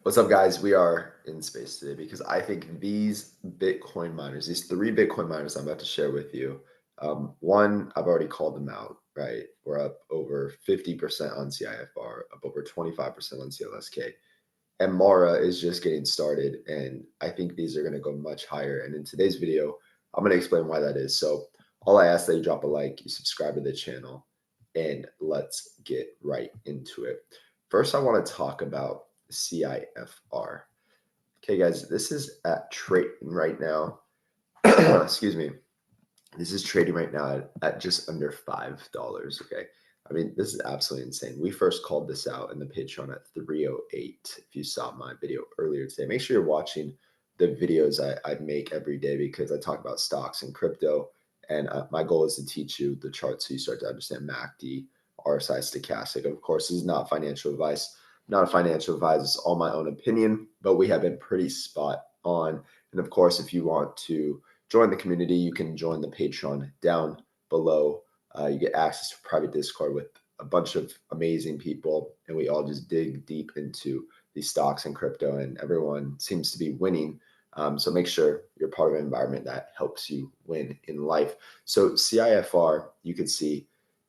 What's up, guys? We are in space today because I think these Bitcoin miners, these three Bitcoin miners I'm about to share with you, one, I've already called them out, right? We're up over 50% on CIAFR, up over 25% on CLSK. And Mara is just getting started. And I think these are going to go much higher. And in today's video, I'm going to explain why that is. So all I ask that you drop a like, you subscribe to the channel, and let's get right into it. First, I want to talk about CIFR. Okay, guys, this is at trading right now. Excuse me. This is trading right now at just under $5. Okay. I mean, this is absolutely insane. We first called this out in the Patreon at 308. If you saw my video earlier today, make sure you're watching the videos I make every day because I talk about stocks and crypto. And my goal is to teach you the charts so you start to understand MACD, RSI, stochastic. Of course, this is not financial advice. Not a financial advisor. It's all my own opinion, but we have been pretty spot on. And of course, if you want to join the community, you can join the Patreon down below. You get access to private Discord with a bunch of amazing people, and we all just dig deep into these stocks and crypto, and everyone seems to be winning. So make sure you're part of an environment that helps you win in life. So CIFR, you could see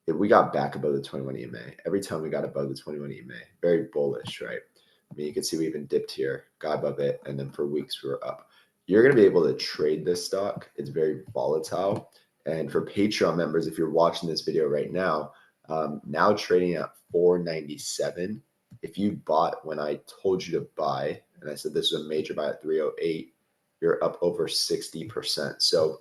that we got back above the 21 EMA. Every time we got above the 21 EMA, very bullish, right? I mean, you can see we even dipped here, got above it, and then for weeks we were up. You're going to be able to trade this stock. It's very volatile. And for Patreon members, if you're watching this video right now, now trading at 497. If you bought when I told you to buy, and I said this is a major buy at 308, you're up over 60%. So,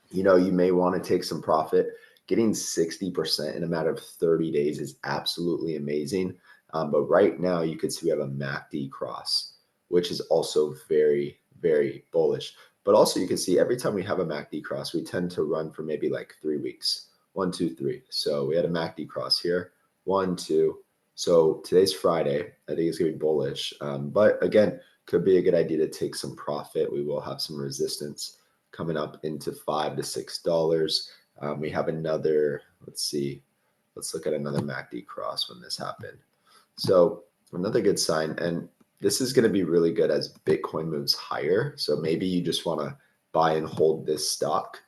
you may want to take some profit. Getting 60% in a matter of 30 days is absolutely amazing. But right now, you could see we have a MACD cross, which is also very, very bullish. But also, you can see every time we have a MACD cross, we tend to run for maybe like 3 weeks. 1, 2, 3. So we had a MACD cross here. 1, 2. So today's Friday. I think it's going to be bullish. But again, could be a good idea to take some profit. We will have some resistance coming up into $5 to $6. We have another, let's see, let's look at another MACD cross when this happened. So another good sign, and this is going to be really good as Bitcoin moves higher. So maybe you just want to buy and hold this stock.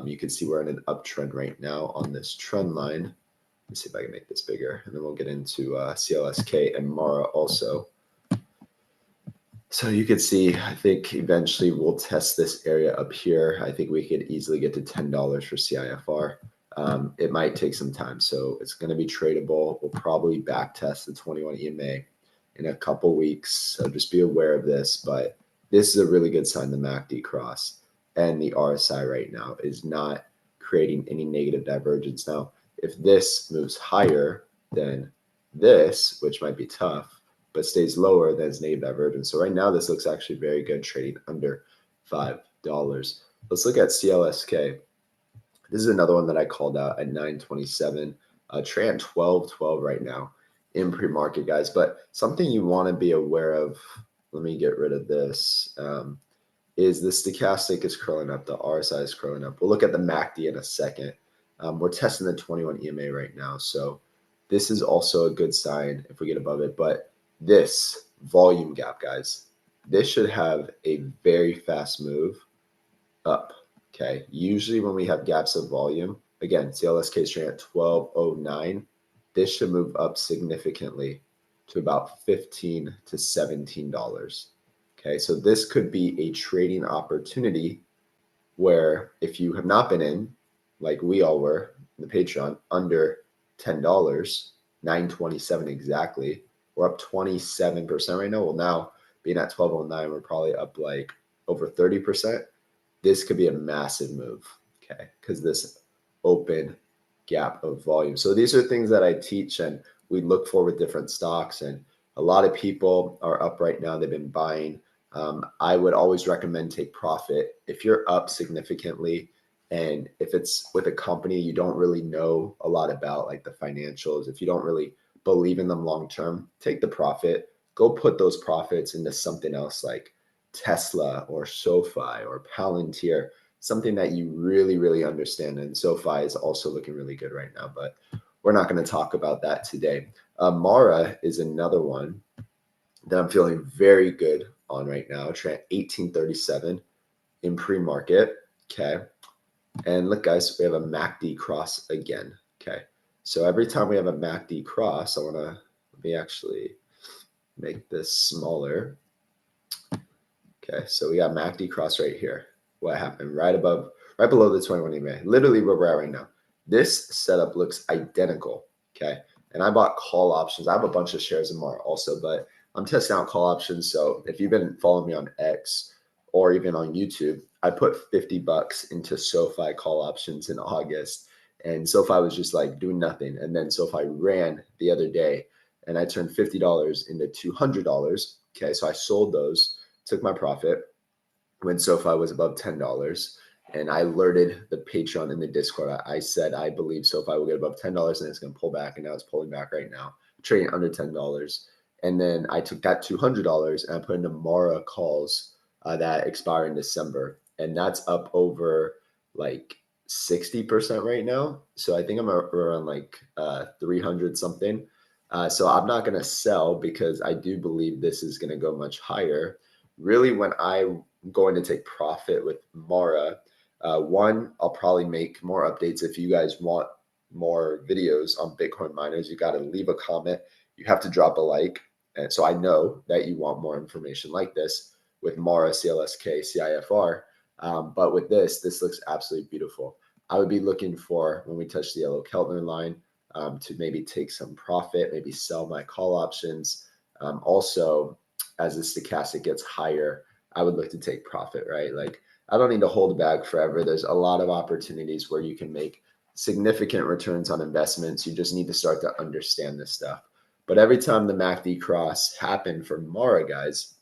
You can see we're in an uptrend right now on this trend line. Let me see if I can make this bigger, and then we'll get into CLSK and Mara also. So you can see, I think eventually we'll test this area up here. I think we could easily get to $10 for CIFR. It might take some time, so it's going to be tradable. We'll probably back test the 21 EMA in a couple weeks, so just be aware of this. But this is a really good sign, the MACD cross, and the RSI right now is not creating any negative divergence. Now, if this moves higher than this, which might be tough, but stays lower than its negative divergence. So right now, this looks actually very good, trading under $5. Let's look at CLSK. This is another one that I called out at 927. Trade at 12.12 right now in pre-market, guys. But something you want to be aware of, let me get rid of this, is the stochastic is curling up, the RSI is curling up. We'll look at the MACD in a second. We're testing the 21 EMA right now. So this is also a good sign if we get above it. But this volume gap, guys, this should have a very fast move up. Okay. Usually when we have gaps of volume, again, CLSK is trading at 12.09. This should move up significantly to about $15 to $17. Okay. So this could be a trading opportunity where if you have not been in, like we all were in the Patreon, under $10, 927 exactly, we're up 27% right now. Well, now being at 1209, we're probably up like over 30%. This could be a massive move, okay, because this open gap of volume. So these are things that I teach and we look for with different stocks. And a lot of people are up right now. They've been buying. I would always recommend take profit. If you're up significantly and if it's with a company you don't really know a lot about, like the financials, if you don't really believe in them long term, take the profit, go put those profits into something else like Tesla or SoFi or Palantir, something that you really, really understand. And SoFi is also looking really good right now, but we're not going to talk about that today. Mara is another one that I'm feeling very good on right now. Trading at 1837 in pre-market. Okay. And look, guys, we have a MACD cross again. Okay. So every time we have a MACD cross, let me actually make this smaller. Okay. So we got MACD cross right here. What happened? Right below the 21 EMA, literally where we're at right now. This setup looks identical. Okay. And I bought call options. I have a bunch of shares in Mar also, but I'm testing out call options. So if you've been following me on X or even on YouTube, I put 50 bucks into SoFi call options in August. And SoFi was just like doing nothing. And then SoFi ran the other day and I turned $50 into $200. Okay. So I sold those, took my profit when SoFi was above $10. And I alerted the Patreon in the Discord. I said, I believe SoFi will get above $10 and it's going to pull back. And now it's pulling back right now, trading under $10. And then I took that $200 and I put into Mara calls that expire in December. And that's up over like 60% right now. So I think I'm around like 300 something. So I'm not going to sell because I do believe this is going to go much higher. Really, when I'm going to take profit with Mara, one, I'll probably make more updates. If you guys want more videos on Bitcoin miners, you got to leave a comment. You have to drop a like. And so I know that you want more information like this with Mara, CLSK, CIAFR. But with this looks absolutely beautiful. I would be looking for, when we touch the yellow Keltner line, to maybe take some profit, maybe sell my call options. Also, as the stochastic gets higher, I would look to take profit, right? Like I don't need to hold back forever. There's a lot of opportunities where you can make significant returns on investments. You just need to start to understand this stuff. But every time the MACD cross happened for Mara, guys,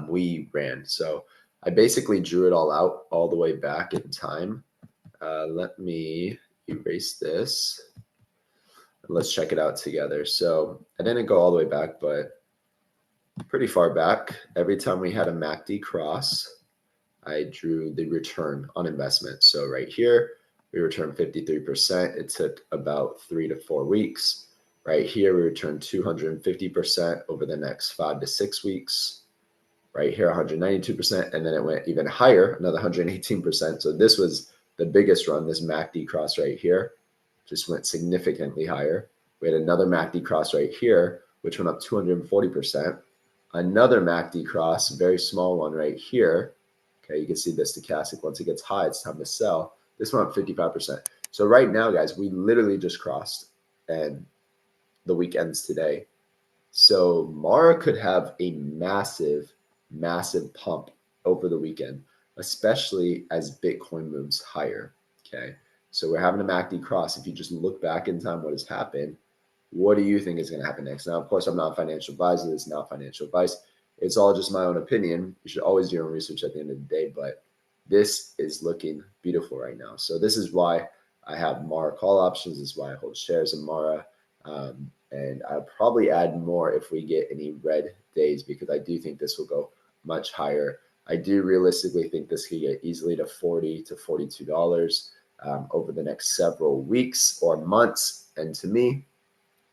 we ran. So I basically drew it all out all the way back in time. Let me erase this. Let's check it out together. So I didn't go all the way back, but pretty far back. Every time we had a MACD cross, I drew the return on investment. So right here, we returned 53%. It took about 3 to 4 weeks. Right here, we returned 250% over the next 5 to 6 weeks. Right here, 192%. And then it went even higher, another 118%. So this was the biggest run, this MACD cross right here, just went significantly higher. We had another MACD cross right here, which went up 240%. Another MACD cross, very small one right here. Okay, you can see the stochastic. Once it gets high, it's time to sell. This went up 55%. So right now, guys, we literally just crossed, and the week ends today. So Mara could have a massive, massive pump over the weekend, especially as Bitcoin moves higher. Okay, so we're having a MACD cross. If you just look back in time, what has happened? What do you think is going to happen next? Now, of course, I'm not a financial advisor. It's not financial advice. It's all just my own opinion. You should always do your own research at the end of the day, but this is looking beautiful right now. So this is why I have Mara call options. This is why I hold shares in Mara. And I'll probably add more if we get any red days, because I do think this will go much higher. I do realistically think this could get easily to $40 to $42 over the next several weeks or months. And to me,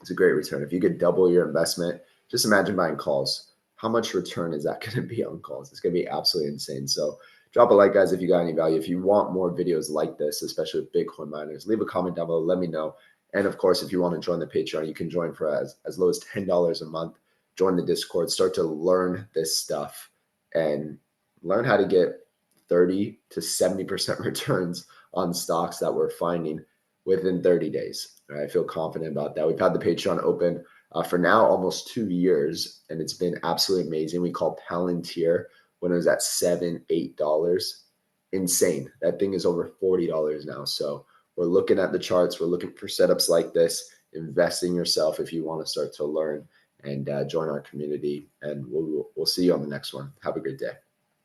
it's a great return. If you could double your investment, just imagine buying calls. How much return is that going to be on calls? It's going to be absolutely insane. So drop a like, guys, if you got any value. If you want more videos like this, especially with Bitcoin miners, leave a comment down below. Let me know. And of course, if you want to join the Patreon, you can join for as low as $10 a month. Join the Discord, start to learn this stuff and learn how to get 30 to 70% returns on stocks that we're finding within 30 days. I feel confident about that. We've had the Patreon open for now almost 2 years, and it's been absolutely amazing. We called Palantir when it was at $7, $8. Insane. That thing is over $40 now. So we're looking at the charts. We're looking for setups like this. Invest in yourself if you want to start to learn, and join our community. And we'll see you on the next one. Have a good day.